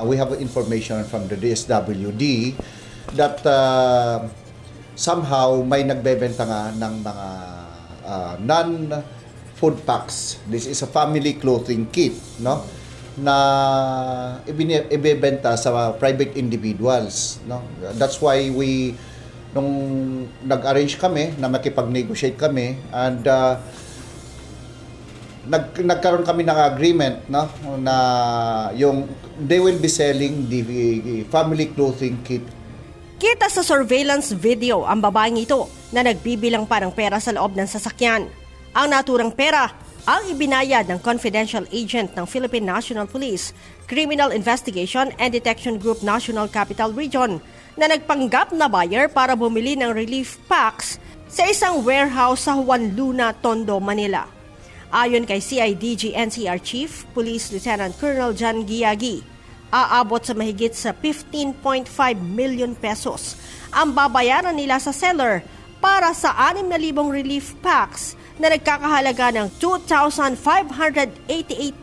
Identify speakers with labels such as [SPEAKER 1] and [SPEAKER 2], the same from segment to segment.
[SPEAKER 1] We have information from the DSWD that somehow may nagbebenta nga ng mga non-food packs. This is a family clothing kit, no? Na ibebenta sa private individuals, no? That's why nung nag-arrange kami na makipag-negotiate kami, and nagkaroon kami ng agreement, no, na they will be selling the family clothing kit.
[SPEAKER 2] Kita sa surveillance video ang babaeng ito na nagbibilang parang pera sa loob ng sasakyan. Ang naturang pera ang ibinayad ng confidential agent ng Philippine National Police, Criminal Investigation and Detection Group National Capital Region na nagpanggap na buyer para bumili ng relief packs sa isang warehouse sa Juan Luna, Tondo, Manila. Ayon kay CIDG NCR Chief Police Lieutenant Colonel John Giagi, aabot sa mahigit sa 15.5 million pesos ang babayaran nila sa seller para sa 6,000 relief packs na nagkakahalaga ng 2,588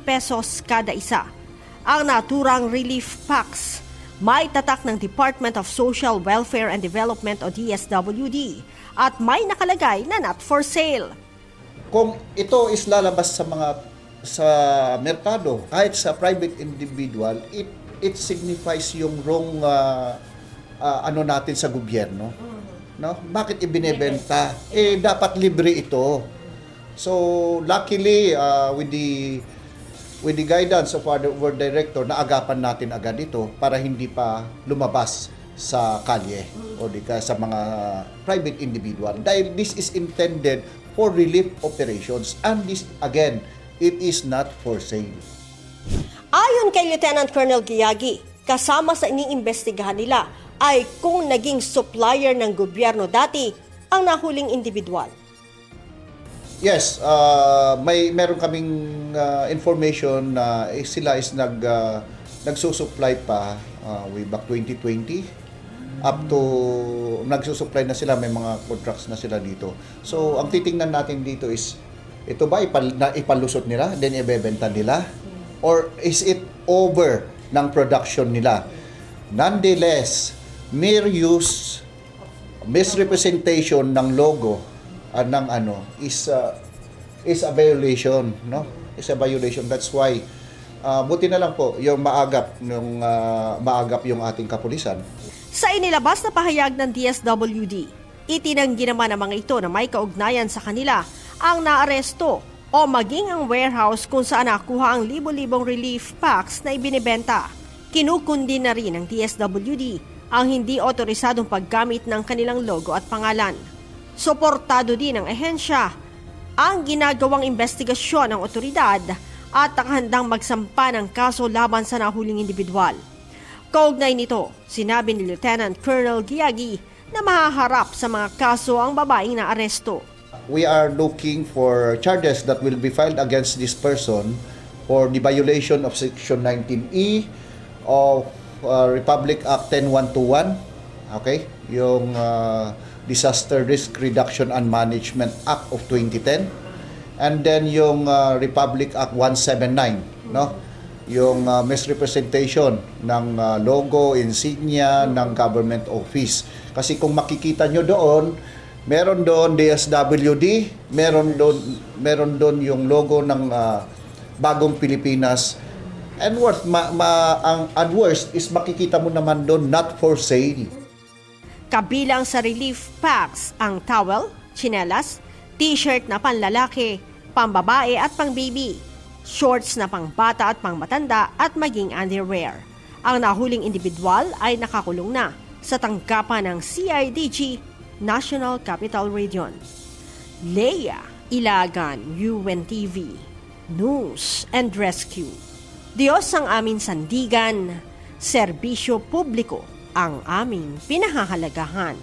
[SPEAKER 2] pesos kada isa. Ang naturang relief packs may tatak ng Department of Social Welfare and Development o DSWD at may nakalagay na not for sale.
[SPEAKER 1] Kung ito is lalabas sa merkado, kahit sa private individual, it signifies yung wrong natin sa gobyerno. No? Bakit ibinebenta? Dapat libre ito. So luckily with the guidance of our director, naagapan natin agad ito para hindi pa lumabas sa kalye o sa mga private individual, dahil this is intended for relief operations, and this again, it is not for sale.
[SPEAKER 2] Ayon kay Lieutenant Colonel Giagi, kasama sa iniimbestigahan nila ay kung naging supplier ng gobyerno dati ang nahuling individual.
[SPEAKER 1] Yes, meron kaming information na sila is nagsusupply pa way back 2020 up to nagsusupply na sila, may mga contracts na sila dito. So ang titingnan natin dito is, ito ba ipalusot nila then ibebenta nila, or is it over ng production nila? Nonetheless, mere use, misrepresentation ng logo ng is a violation, no? Is a violation. That's why buti na lang po yung maagap yung ating kapulisan.
[SPEAKER 2] Sa inilabas na pahayag ng DSWD, itinanggi naman ng mga ito na may kaugnayan sa kanila ang naaresto o maging ang warehouse kung saan nakuha ang libo-libong relief packs na ibinebenta. Kinukundi na rin ng DSWD ang hindi otorisadong paggamit ng kanilang logo at pangalan. Suportado din ng ehensya ang ginagawang investigasyon ng otoridad at nakahandang magsampa ng kaso laban sa nahuling individual. Kaugnay nito, sinabi ni Lieutenant Colonel Giagi na mahaharap sa mga kaso ang babaeng na aresto.
[SPEAKER 1] We are looking for charges that will be filed against this person for the violation of Section 19E of Republic Act 10121, okay? Yung Disaster Risk Reduction and Management Act of 2010, and then yung Republic Act 179, no? Yung misrepresentation ng logo, insignia ng government office. Kasi kung makikita nyo doon, meron doon DSWD, meron doon yung logo ng Bagong Pilipinas. And ang worst is makikita mo naman doon not for sale.
[SPEAKER 2] Kabilang sa relief packs ang towel, tsinelas, t-shirt na panlalaki, pambabae at pangbaby, shorts na pangbata at pangmatanda at maging underwear. Ang nahuling individual ay nakakulong na sa tanggapan ng CIDG National Capital Region. Leia Ilagan, UNTV, News and Rescue. Diyos ang aming sandigan, serbisyo publiko ang aming pinahahalagahan.